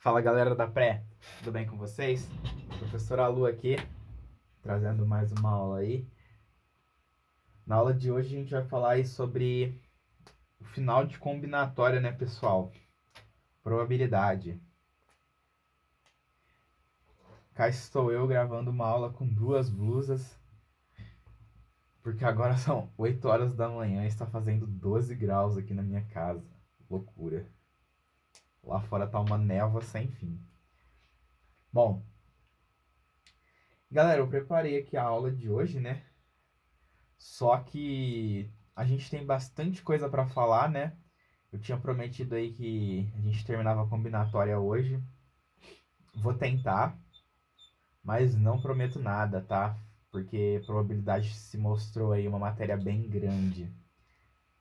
Fala galera da Pré, tudo bem com vocês? Professor Alu aqui, trazendo mais uma aula aí. Na aula de hoje a gente vai falar aí sobre o final de combinatória, né, pessoal? Probabilidade. Cá estou eu gravando uma aula com duas blusas, porque agora são 8 horas da manhã e está fazendo 12 graus aqui na minha casa. Loucura. Lá fora tá uma névoa sem fim. Bom, galera, eu preparei aqui a aula de hoje, né? Só que a gente tem bastante coisa para falar, né? Eu tinha prometido aí que a gente terminava a combinatória hoje. Vou tentar, mas não prometo nada, tá? Porque probabilidade se mostrou aí uma matéria bem grande.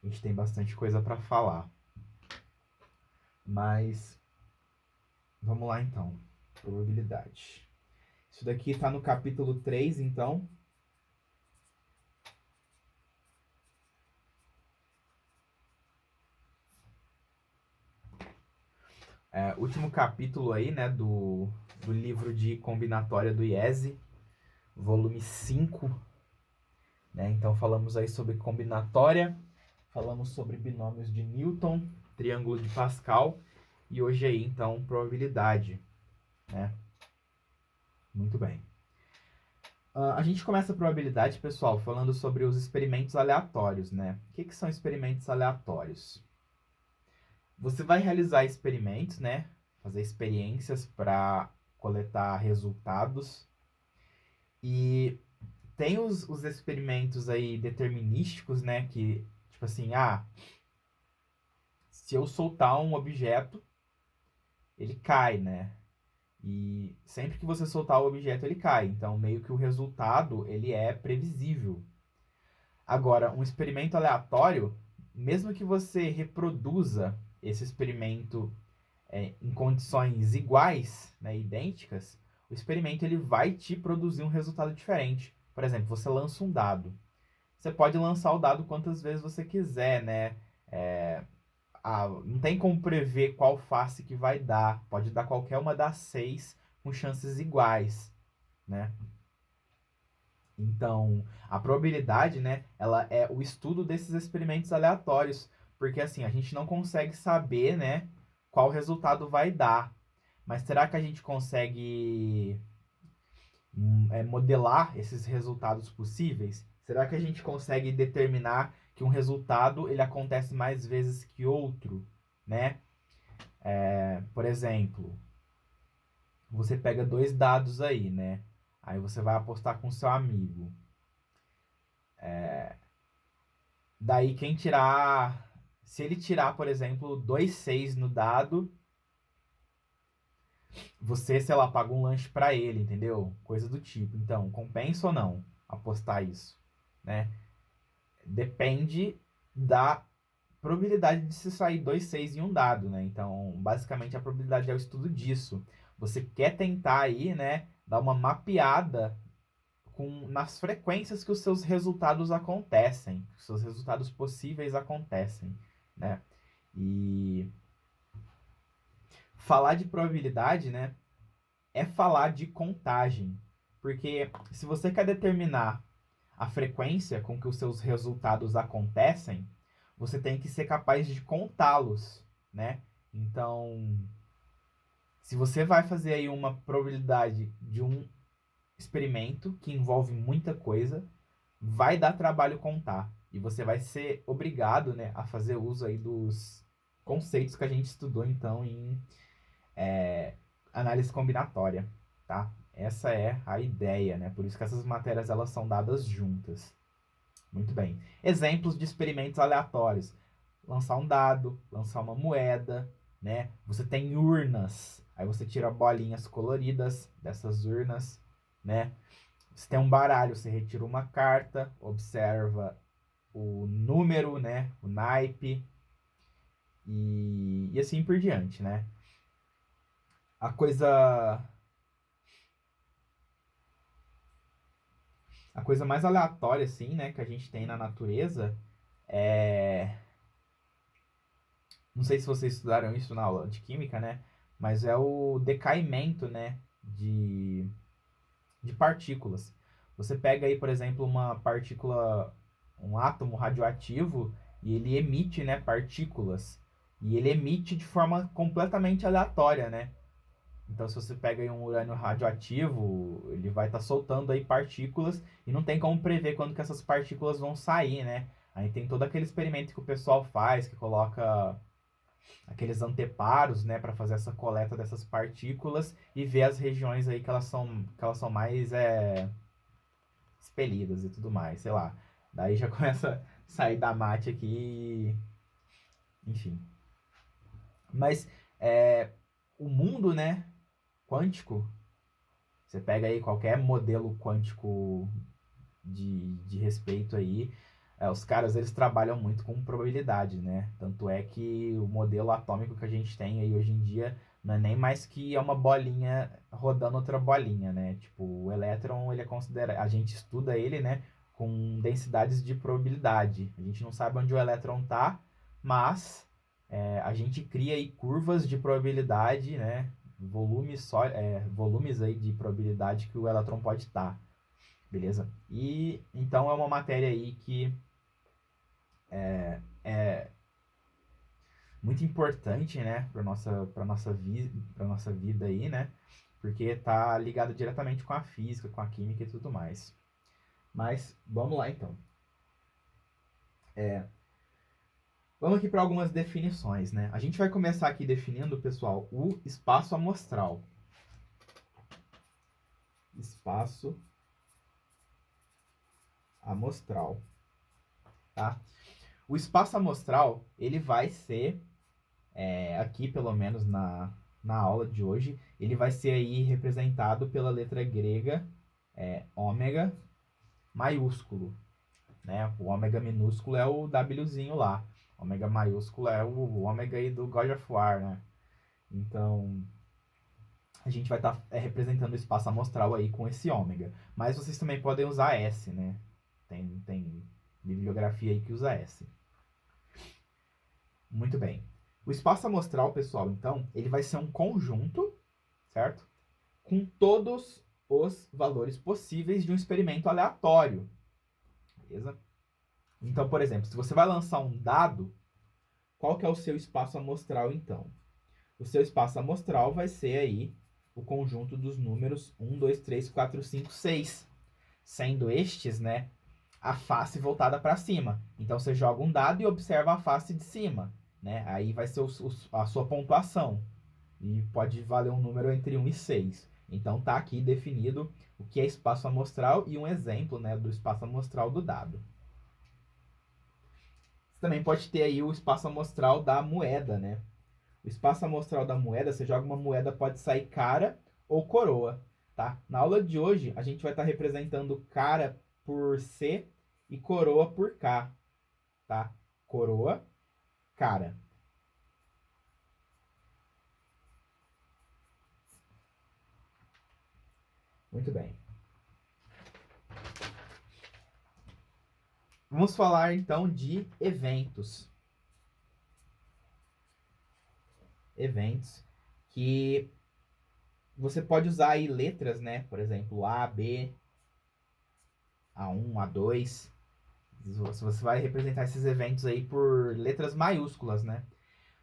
A gente tem bastante coisa para falar. Mas vamos lá então. Probabilidade. Isso daqui está no capítulo 3, então. Último capítulo aí, né, do livro de combinatória do IESE, volume 5, né? Então falamos aí sobre combinatória, falamos sobre binômios de Newton, triângulo de Pascal e hoje aí então probabilidade, né? Muito bem. A gente começa a probabilidade, pessoal, falando sobre os experimentos aleatórios, né? O que são experimentos aleatórios? Você vai realizar experimentos, né? Fazer experiências para coletar resultados. E tem os experimentos aí determinísticos, né? Que, tipo assim, se eu soltar um objeto, ele cai, né? E sempre que você soltar o objeto, ele cai. Então, meio que o resultado, ele é previsível. Agora, um experimento aleatório, mesmo que você reproduza esse experimento em condições iguais, né, idênticas, o experimento ele vai te produzir um resultado diferente. Por exemplo, você lança um dado. Você pode lançar o dado quantas vezes você quiser, né? Não tem como prever qual face que vai dar. Pode dar qualquer uma das 6 com chances iguais, né? Então, a probabilidade, né, ela é o estudo desses experimentos aleatórios, porque assim, a gente não consegue saber, né, qual resultado vai dar. Mas será que a gente consegue modelar esses resultados possíveis? Será que a gente consegue determinar que um resultado ele acontece mais vezes que outro, né? Por exemplo, você pega dois dados aí, né? Aí você vai apostar com seu amigo. Daí quem tirar, se ele tirar, por exemplo, 2,6 no dado, você, sei lá, paga um lanche para ele, entendeu? Coisa do tipo. Então, compensa ou não apostar isso, né? Depende da probabilidade de se sair 2,6 em um dado, né? Então, basicamente a probabilidade é o estudo disso. Você quer tentar aí, né, dar uma mapeada nas frequências que os seus resultados acontecem, os seus resultados possíveis acontecem, né? E falar de probabilidade, né, é falar de contagem, porque se você quer determinar a frequência com que os seus resultados acontecem, você tem que ser capaz de contá-los, né? Então, se você vai fazer aí uma probabilidade de um experimento que envolve muita coisa, vai dar trabalho contar. E você vai ser obrigado, né, a fazer uso aí dos conceitos que a gente estudou, então, em análise combinatória, tá? Essa é a ideia, né? Por isso que essas matérias, elas são dadas juntas. Muito bem. Exemplos de experimentos aleatórios. Lançar um dado, lançar uma moeda, né? Você tem urnas. Aí você tira bolinhas coloridas dessas urnas, né? Você tem um baralho, você retira uma carta, observa o número, né? O naipe e assim por diante, né? A coisa a coisa mais aleatória assim, né, que a gente tem na natureza é, não sei se vocês estudaram isso na aula de química, né? mas é o decaimento, né, de partículas. Você pega aí, por exemplo, uma partícula, um átomo radioativo, e ele emite, né, partículas. E ele emite de forma completamente aleatória, né? Então, se você pega aí um urânio radioativo, ele vai estar soltando aí partículas e não tem como prever quando que essas partículas vão sair, né? Aí tem todo aquele experimento que o pessoal faz, que coloca aqueles anteparos, né, para fazer essa coleta dessas partículas e ver as regiões aí que elas são mais expelidas e tudo mais, sei lá. Daí já começa a sair da mate aqui, enfim. Mas o mundo, né, quântico, você pega aí qualquer modelo quântico de respeito aí, os caras eles trabalham muito com probabilidade, né? Tanto é que o modelo atômico que a gente tem aí hoje em dia não é nem mais que uma bolinha rodando outra bolinha, né? Tipo, o elétron, ele é considerado, a gente estuda ele, né, com densidades de probabilidade. A gente não sabe onde o elétron tá, mas a gente cria aí curvas de probabilidade, né? Volumes aí de probabilidade que o elétron pode estar. Beleza? E então é uma matéria aí que é muito importante, né, para nossa vida aí, né? Porque tá ligado diretamente com a física, com a química e tudo mais. Mas vamos lá então. Vamos aqui para algumas definições, né? A gente vai começar aqui definindo, pessoal, o espaço amostral. Espaço amostral, tá? O espaço amostral, ele vai ser aqui, pelo menos na aula de hoje, ele vai ser aí representado pela letra grega ômega maiúsculo, né? O ômega minúsculo é o Wzinho lá. Ômega maiúsculo é o ômega aí do God of War, né? Então, a gente vai estar representando o espaço amostral aí com esse ômega. Mas vocês também podem usar S, né? Tem bibliografia aí que usa S. Muito bem. O espaço amostral, pessoal, então, ele vai ser um conjunto, certo? Com todos os valores possíveis de um experimento aleatório. Beleza? Então, por exemplo, se você vai lançar um dado, qual que é o seu espaço amostral, então? O seu espaço amostral vai ser aí o conjunto dos números 1, 2, 3, 4, 5, 6. Sendo estes, né, a face voltada para cima. Então, você joga um dado e observa a face de cima. Né? Aí vai ser a sua pontuação. E pode valer um número entre 1 e 6. Então tá aqui definido o que é espaço amostral e um exemplo, né, do espaço amostral do dado. Você também pode ter aí o espaço amostral da moeda, né? O espaço amostral da moeda, você joga uma moeda, pode sair cara ou coroa, tá? Na aula de hoje, a gente vai estar representando cara por C e coroa por K, tá? Coroa, cara. Muito bem. Vamos falar então de eventos. Eventos que você pode usar aí letras, né? Por exemplo, A, B, A1, A2. Você vai representar esses eventos aí por letras maiúsculas, né?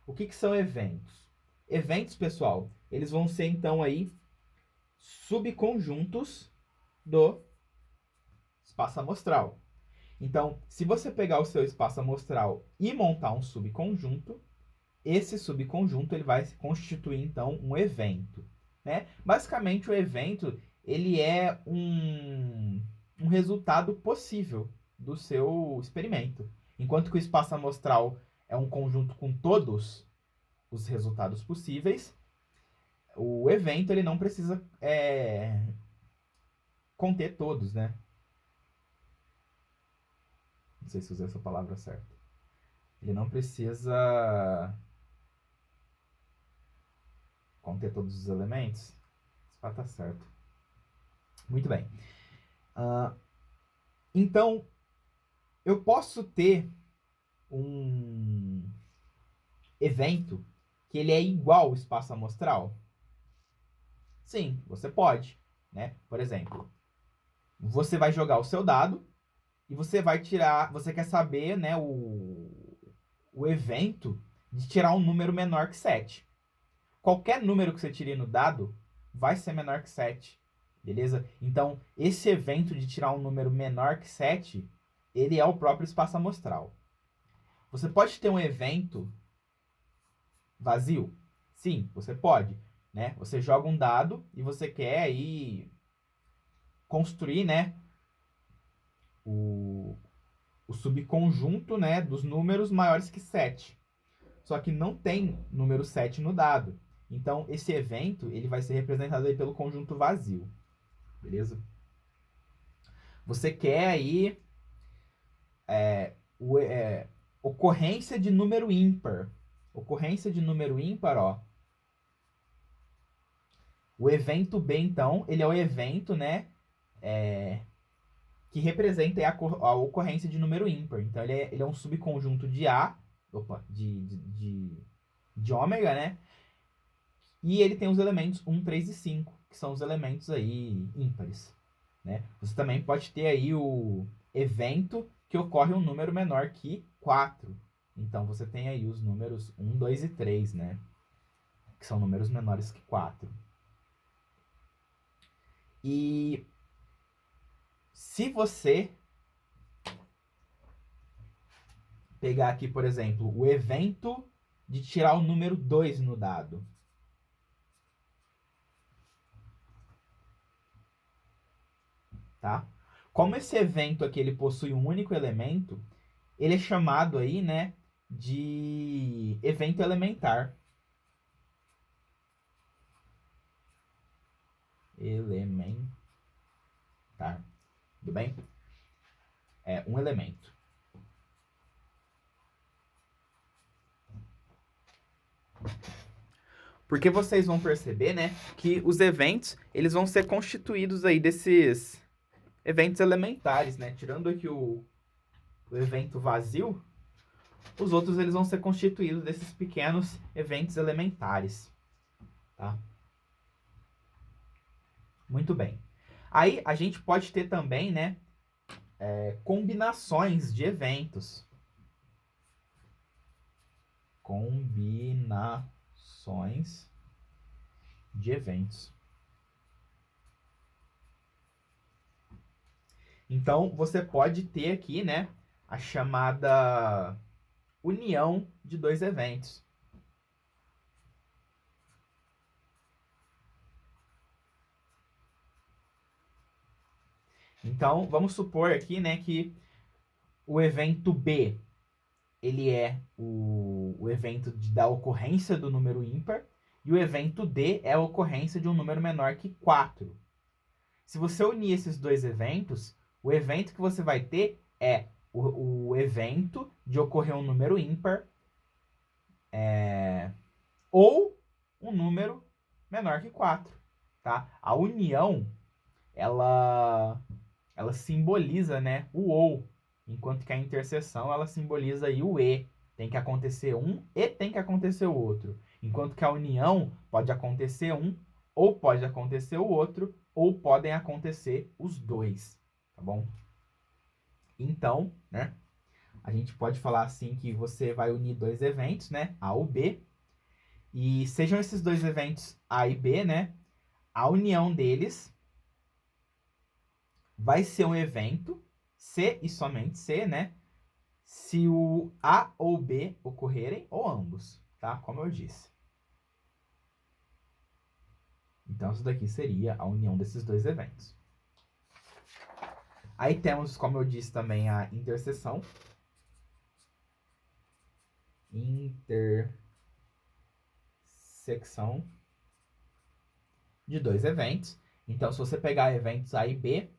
O que são eventos? Eventos, pessoal, eles vão ser então aí subconjuntos do espaço amostral. Então, se você pegar o seu espaço amostral e montar um subconjunto, esse subconjunto ele vai constituir então um evento, né? Basicamente o evento ele é um resultado possível do seu experimento, enquanto que o espaço amostral é um conjunto com todos os resultados possíveis. O evento ele não precisa conter todos, né? Não sei se usei essa palavra certa. Ele não precisa conter todos os elementos. Isso tá certo. Muito bem. Então, eu posso ter um evento que ele é igual ao espaço amostral? Sim, você pode, né? Por exemplo, você vai jogar o seu dado e você vai tirar, você quer saber, né, o evento de tirar um número menor que 7. Qualquer número que você tire no dado vai ser menor que 7, beleza? Então, esse evento de tirar um número menor que 7, ele é o próprio espaço amostral. Você pode ter um evento vazio? Sim, você pode, né? Você joga um dado e você quer aí construir, né, o subconjunto, né, dos números maiores que 7. Só que não tem número 7 no dado. Então, esse evento ele vai ser representado aí pelo conjunto vazio. Beleza? Você quer aí ocorrência de número ímpar. Ocorrência de número ímpar, ó. O evento B, então, ele é o evento, né, que representa a ocorrência de número ímpar. Então, ele é um subconjunto de A, de ômega, né? E ele tem os elementos 1, 3 e 5, que são os elementos aí ímpares, né? Você também pode ter aí o evento que ocorre um número menor que 4. Então, você tem aí os números 1, 2 e 3, né? Que são números menores que 4. E se você pegar aqui, por exemplo, o evento de tirar o número 2 no dado. Tá? Como esse evento aqui ele possui um único elemento, ele é chamado aí, né, de evento elementar. Elementar. Tudo bem? É um elemento. Porque vocês vão perceber, né, que os eventos, eles vão ser constituídos aí desses eventos elementares, né? Tirando aqui o evento vazio, os outros eles vão ser constituídos desses pequenos eventos elementares, tá? Muito bem. Aí a gente pode ter também, né, combinações de eventos. Combinações de eventos. Então, você pode ter aqui, né, a chamada união de dois eventos. Então, vamos supor aqui, né, que o evento B, ele é o evento da ocorrência do número ímpar, e o evento D é a ocorrência de um número menor que 4. Se você unir esses dois eventos, o evento que você vai ter é o evento de ocorrer um número ímpar ou um número menor que 4. Tá? A união, ela simboliza, né, o ou, enquanto que a interseção ela simboliza aí o e. Tem que acontecer um e tem que acontecer o outro. Enquanto que a união pode acontecer um ou pode acontecer o outro, ou podem acontecer os dois, tá bom? Então, né, a gente pode falar assim que você vai unir dois eventos, né, A ou B, e sejam esses dois eventos A e B, né, a união deles vai ser um evento C e somente C, né, se o A ou B ocorrerem, ou ambos, tá? Como eu disse. Então, isso daqui seria a união desses dois eventos. Aí temos, como eu disse, também a interseção. Intersecção de dois eventos. Então, se você pegar eventos A e B,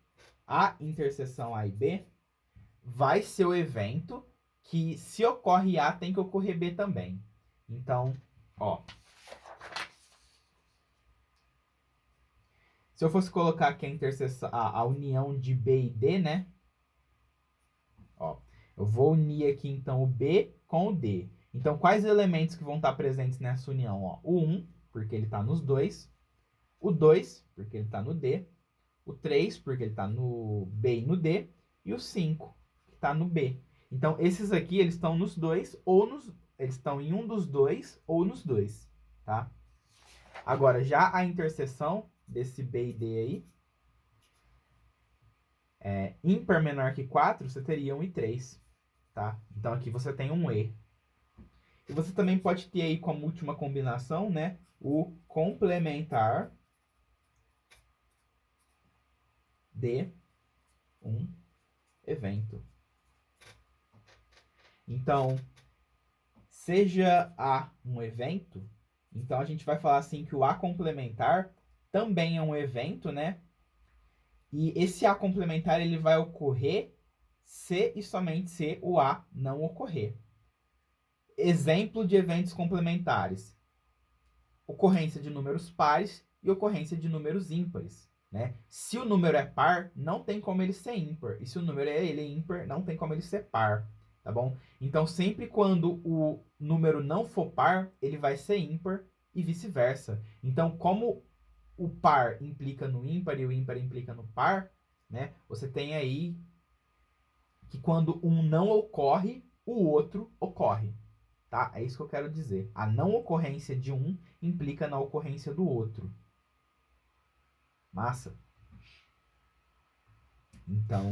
a interseção A e B vai ser o evento que, se ocorre A, tem que ocorrer B também. Então, ó. Se eu fosse colocar aqui a interseção, a união de B e D, né? Ó, eu vou unir aqui, então, o B com o D. Então, quais elementos que vão estar presentes nessa união? Ó, o 1, porque ele está nos dois. O 2, porque ele está no D. O 3, porque ele está no B e no D. E o 5, que está no B. Então, esses aqui, eles estão nos dois, ou eles estão em um dos dois, ou nos dois, tá? Agora, já a interseção desse B e D aí, ímpar menor que 4, você teria 1 e 3, tá? Então, aqui você tem um E. E você também pode ter aí como última combinação, né, o complementar de um evento. Então, seja A um evento, então a gente vai falar assim que o A complementar também é um evento, né? E esse A complementar ele vai ocorrer se e somente se o A não ocorrer. Exemplo de eventos complementares: ocorrência de números pares e ocorrência de números ímpares, né? Se o número é par, não tem como ele ser ímpar. E se o número é ímpar, não tem como ele ser par, tá bom? Então, sempre quando o número não for par, ele vai ser ímpar e vice-versa. Então, como o par implica no ímpar e o ímpar implica no par, né? Você tem aí que quando um não ocorre, o outro ocorre. Tá? É isso que eu quero dizer. A não ocorrência de um implica na ocorrência do outro. Massa? Então,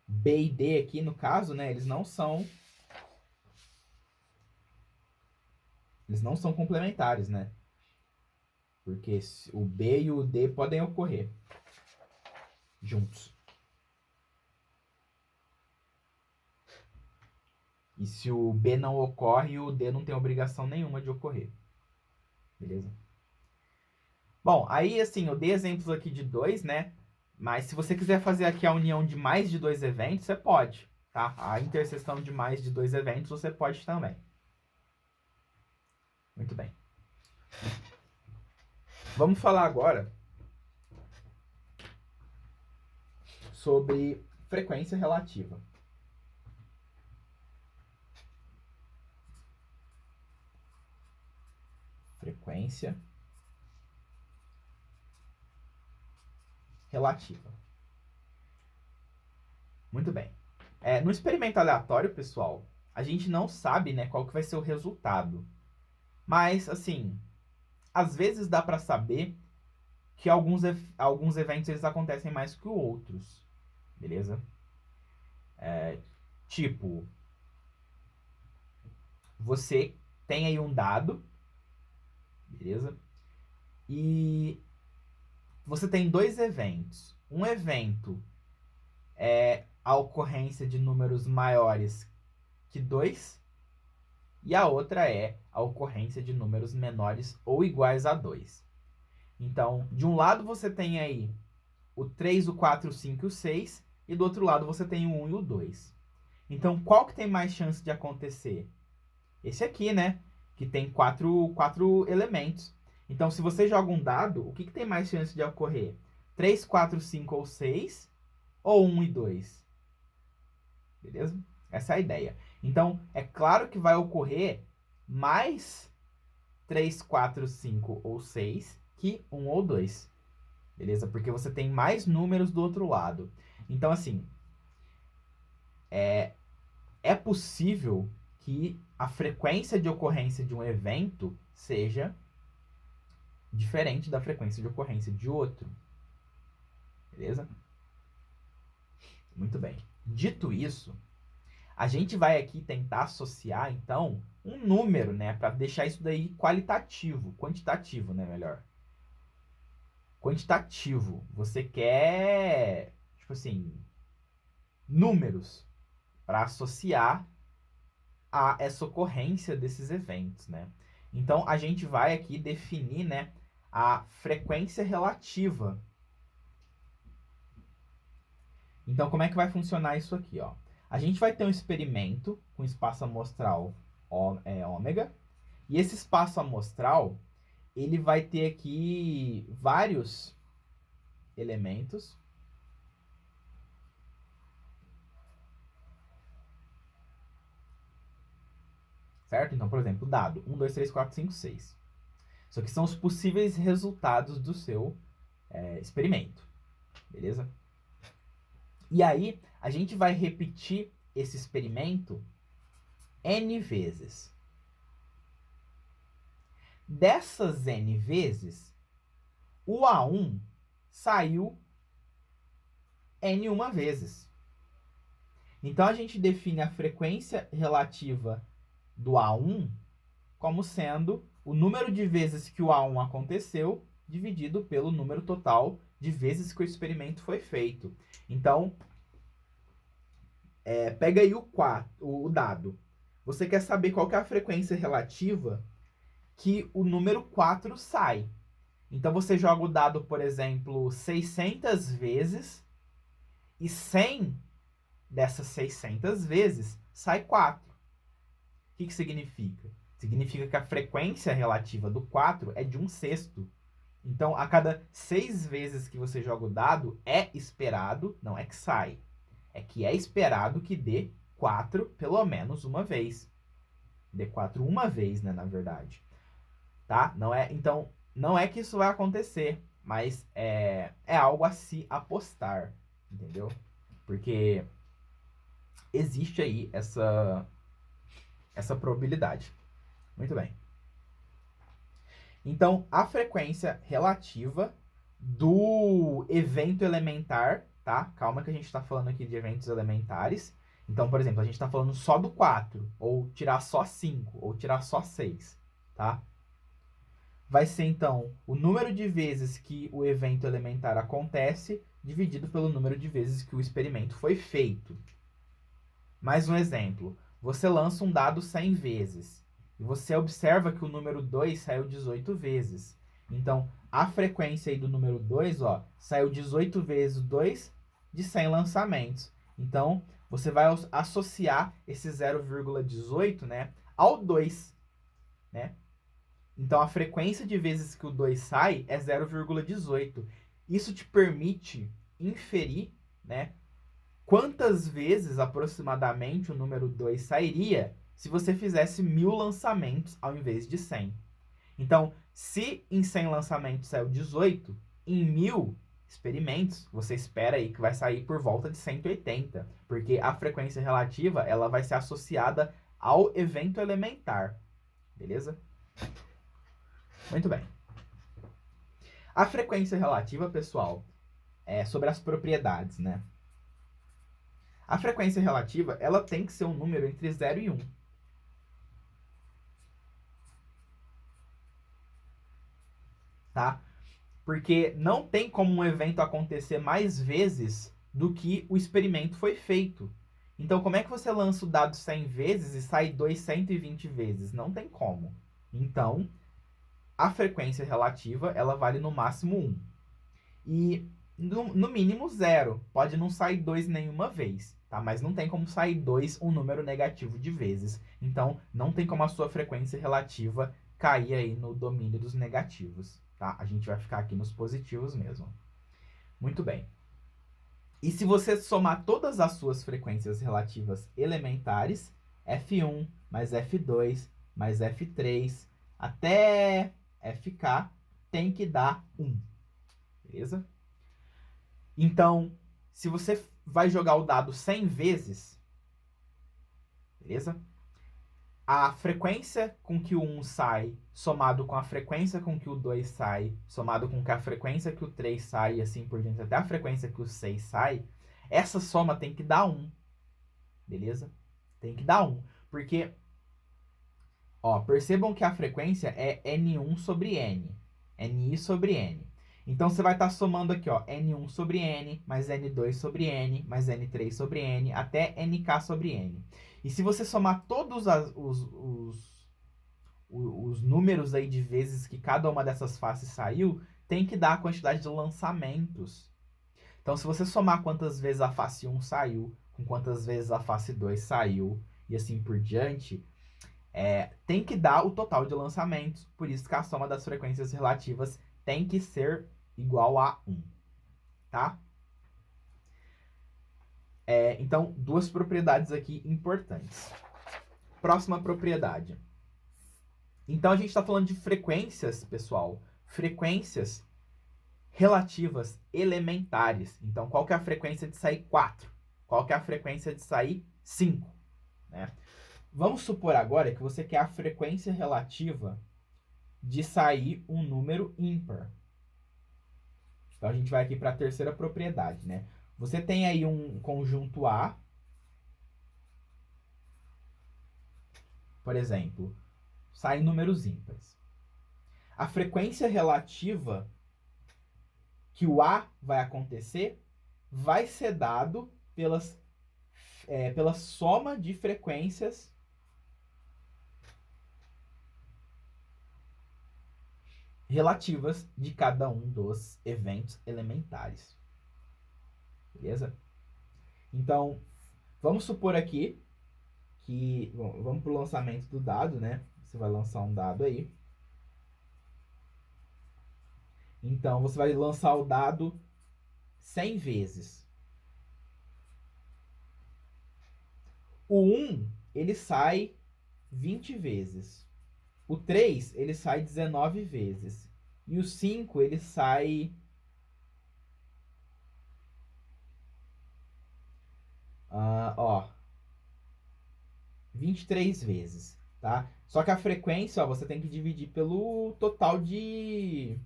B e D aqui, no caso, né, eles não são complementares, né? Porque o B e o D podem ocorrer juntos. E se o B não ocorre, o D não tem obrigação nenhuma de ocorrer. Beleza? Bom, aí assim, eu dei exemplos aqui de 2, né? Mas se você quiser fazer aqui a união de mais de 2 eventos, você pode, tá? A interseção de mais de 2 eventos você pode também. Muito bem. Vamos falar agora sobre frequência relativa. Frequência relativa. Muito bem. No experimento aleatório, pessoal, a gente não sabe, né, qual que vai ser o resultado. Mas, assim, às vezes dá para saber que alguns eventos eles acontecem mais que outros. Beleza? Tipo, você tem aí um dado, beleza? E você tem 2 eventos. Um evento é a ocorrência de números maiores que 2, e a outra é a ocorrência de números menores ou iguais a 2. Então, de um lado você tem aí o 3, o 4, o 5 e o 6, e do outro lado você tem o 1 e o 2. Então, qual que tem mais chance de acontecer? Esse aqui, né? Que tem quatro elementos. Então, se você joga um dado, o que tem mais chance de ocorrer? 3, 4, 5 ou 6? Ou 1 e 2? Beleza? Essa é a ideia. Então, é claro que vai ocorrer mais 3, 4, 5 ou 6 que 1 ou 2. Beleza? Porque você tem mais números do outro lado. Então, assim, é possível que a frequência de ocorrência de um evento seja diferente da frequência de ocorrência de outro. Beleza? Muito bem. Dito isso, a gente vai aqui tentar associar, então, um número, né? Para deixar isso daí quantitativo, né? Melhor. Quantitativo. Você quer, tipo assim, números para associar a essa ocorrência desses eventos, né? Então, a gente vai aqui definir, né, a frequência relativa. Então, como é que vai funcionar isso aqui, ó? A gente vai ter um experimento com espaço amostral ômega, e esse espaço amostral, ele vai ter aqui vários elementos. certo? Então, por exemplo, dado 1, 2, 3, 4, 5, 6. Isso aqui são os possíveis resultados do seu experimento, beleza? E aí, a gente vai repetir esse experimento N vezes. Dessas N vezes, o A1 saiu N1 vezes. Então, a gente define a frequência relativa do A1 como sendo o número de vezes que o A1 aconteceu dividido pelo número total de vezes que o experimento foi feito. Então, pega aí o dado. Você quer saber qual que é a frequência relativa que o número 4 sai. Então, você joga o dado, por exemplo, 600 vezes e 100 dessas 600 vezes sai 4. O que significa? Significa que a frequência relativa do 4 é de 1/6. Então, a cada 6 vezes que você joga o dado, é esperado, não é que sai, é que é esperado que dê 4 pelo menos uma vez. Dê 4 uma vez, né, na verdade. Tá? Então, não é que isso vai acontecer, mas é algo a se apostar, entendeu? Porque existe aí essa probabilidade. Muito bem. Então, a frequência relativa do evento elementar, tá? Calma que a gente está falando aqui de eventos elementares. Então, por exemplo, a gente está falando só do 4, ou tirar só 5, ou tirar só 6, tá? Vai ser, então, o número de vezes que o evento elementar acontece dividido pelo número de vezes que o experimento foi feito. Mais um exemplo. Você lança um dado 100 vezes e você observa que o número 2 saiu 18 vezes. Então, a frequência aí do número 2, ó, saiu 18 vezes 2 de 100 lançamentos. Então, você vai associar esse 0,18, né, ao 2, né? Então, a frequência de vezes que o 2 sai é 0,18. Isso te permite inferir, né, quantas vezes aproximadamente o número 2 sairia se você fizesse 1000 lançamentos ao invés de 100. Então, se em 100 lançamentos saiu 18, em 1000 experimentos, você espera aí que vai sair por volta de 180, porque a frequência relativa ela vai ser associada ao evento elementar, beleza? Muito bem. A frequência relativa, pessoal, é sobre as propriedades, né? A frequência relativa, ela tem que ser um número entre 0 e 1. Tá? Porque não tem como um evento acontecer mais vezes do que o experimento foi feito. Então, como é que você lança o dado 100 vezes e sai 120 vezes? Não tem como. Então, a frequência relativa, ela vale no máximo 1. E no mínimo 0. Pode não sair 2 nenhuma vez, tá? Mas não tem como sair 2 um número negativo de vezes. Então, não tem como a sua frequência relativa cair aí no domínio dos negativos, tá? A gente vai ficar aqui nos positivos mesmo. Muito bem. E se você somar todas as suas frequências relativas elementares, F1 mais F2 mais F3 até FK, tem que dar 1. Beleza? Então, se você vai jogar o dado 100 vezes, beleza? A frequência com que o 1 sai, somado com a frequência com que o 2 sai, somado com a frequência que o 3 sai, e assim por diante, até a frequência que o 6 sai, essa soma tem que dar 1. Beleza? Tem que dar 1. Porque, ó, percebam que a frequência é N1 sobre N. Ni sobre N. Então, você vai estar somando aqui, ó, N1 sobre N, mais N2 sobre N, mais N3 sobre N, até Nk sobre N. E se você somar todos os números aí de vezes que cada uma dessas faces saiu, tem que dar a quantidade de lançamentos. Então, se você somar quantas vezes a face 1 saiu, com quantas vezes a face 2 saiu, e assim por diante, tem que dar o total de lançamentos. Por isso que a soma das frequências relativas tem que ser igual a 1, tá? Então, duas propriedades aqui importantes. Próxima propriedade. Então, a gente está falando de frequências, pessoal. Frequências relativas elementares. Então, qual que é a frequência de sair 4? Qual que é a frequência de sair 5? Né? Vamos supor agora que você quer a frequência relativa de sair um número ímpar. Então, a gente vai aqui para a terceira propriedade, né? Você tem aí um conjunto A, por exemplo, saem números ímpares. A frequência relativa que o A vai acontecer vai ser dado pela soma de frequências relativas de cada um dos eventos elementares. Beleza? Então, vamos supor aqui que... Bom, vamos para o lançamento do dado, né? Você vai lançar um dado aí. Então, você vai lançar o dado 100 vezes. O 1, ele sai 20 vezes. O 3, ele sai 19 vezes. E o 5, ele sai... 23 vezes, tá? Só que a frequência, você tem que dividir pelo total de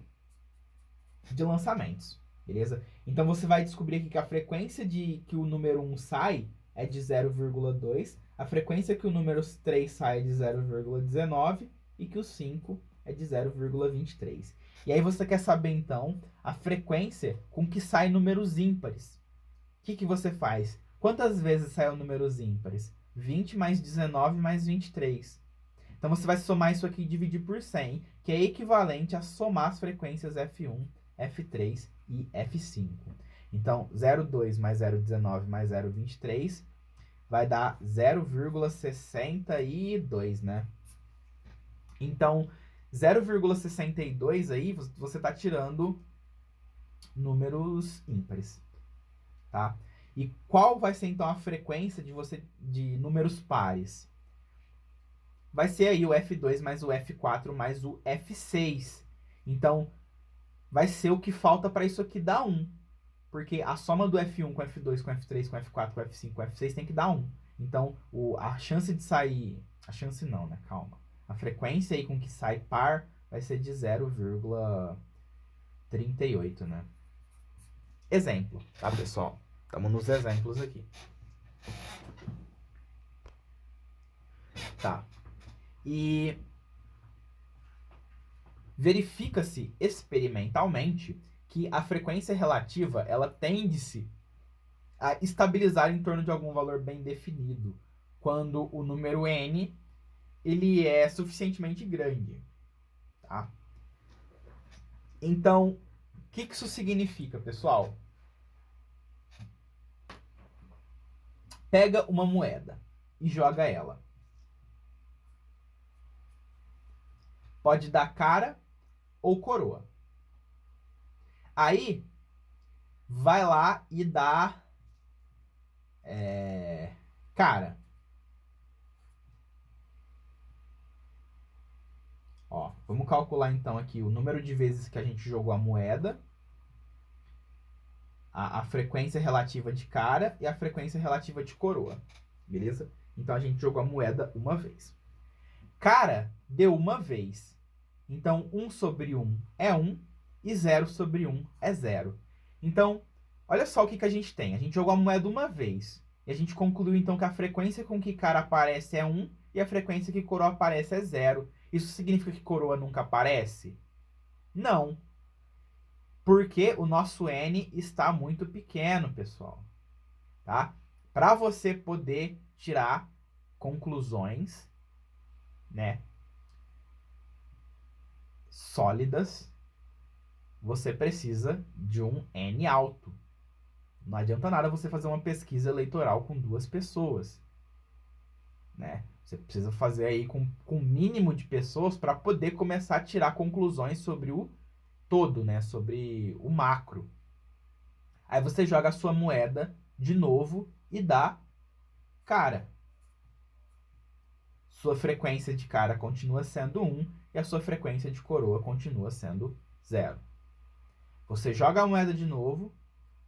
lançamentos, beleza? Então, você vai descobrir aqui que a frequência de que o número 1 sai é de 0,2, a frequência que o número 3 sai é de 0,19 e que o 5 é de 0,23. E aí você quer saber, então, a frequência com que sai números ímpares. O que você faz? Quantas vezes saem números ímpares? 20 mais 19 mais 23. Então, você vai somar isso aqui e dividir por 100, que é equivalente a somar as frequências F1, F3 e F5. Então, 0,2 mais 0,19 mais 0,23 vai dar 0,62, né? Então, 0,62 aí, você está tirando números ímpares, tá? E qual vai ser, então, a frequência de números pares? Vai ser aí o F2 mais o F4 mais o F6. Então, vai ser o que falta para isso aqui dar 1. Porque a soma do F1 com F2, com F3, com F4, com F5, com F6 tem que dar 1. Então, a chance de sair... A chance não, né? Calma. A frequência aí com que sai par vai ser de 0,38, né? Exemplo, tá, pessoal? Estamos nos exemplos aqui. Tá. E verifica-se experimentalmente que a frequência relativa, ela tende-se a estabilizar em torno de algum valor bem definido, quando o número n ele é suficientemente grande, tá? Então, o que isso significa, pessoal? Pega uma moeda e joga ela. Pode dar cara ou coroa. Aí, vai lá e dá cara. Ó, vamos calcular então aqui o número de vezes que a gente jogou a moeda, a frequência relativa de cara e a frequência relativa de coroa, beleza? Então a gente jogou a moeda uma vez. Cara deu uma vez. Então 1 sobre 1 é 1 e 0 sobre 1 é 0. Então, olha só o que a gente tem. A gente jogou a moeda uma vez. E a gente concluiu então que a frequência com que cara aparece é 1 e a frequência que coroa aparece é 0. Isso significa que coroa nunca aparece? Não. Porque o nosso n está muito pequeno, pessoal. Tá? Para você poder tirar conclusões, né, sólidas, você precisa de um n alto. Não adianta nada você fazer uma pesquisa eleitoral com 2 pessoas, né? Você precisa fazer aí com o mínimo de pessoas para poder começar a tirar conclusões sobre o todo, né? Sobre o macro. Aí você joga a sua moeda de novo e dá cara. sua frequência de cara continua sendo 1 e a sua frequência de coroa continua sendo 0. Você joga a moeda de novo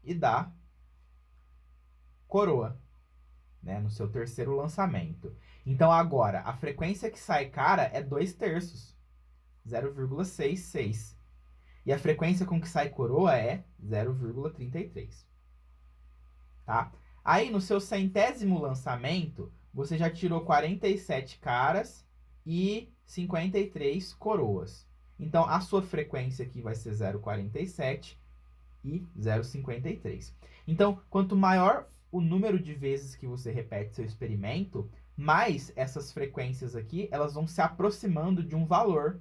e dá coroa, né, no seu terceiro lançamento. Então agora, a frequência que sai cara é 2/3, 0,66. E a frequência com que sai coroa é 0,33. Tá? Aí, no seu 100º lançamento, você já tirou 47 caras e 53 coroas. Então, a sua frequência aqui vai ser 0,47 e 0,53. Então, quanto maior o número de vezes que você repete seu experimento, mais essas frequências aqui, elas vão se aproximando de um valor.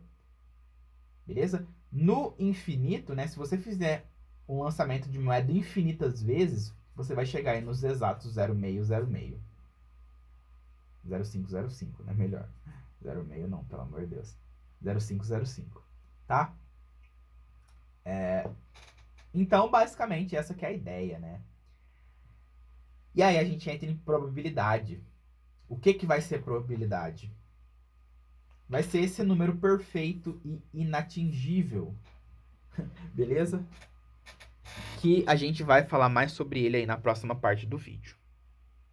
Beleza? No infinito, né, se você fizer um lançamento de moeda infinitas vezes, você vai chegar aí nos exatos 0,606. 0,505, né? Melhor. 0,6 não, pelo amor de Deus. 0,505, tá? Então, basicamente, essa que é a ideia, né? E aí a gente entra em probabilidade. O que vai ser probabilidade? Vai ser esse número perfeito e inatingível. Beleza? Que a gente vai falar mais sobre ele aí na próxima parte do vídeo.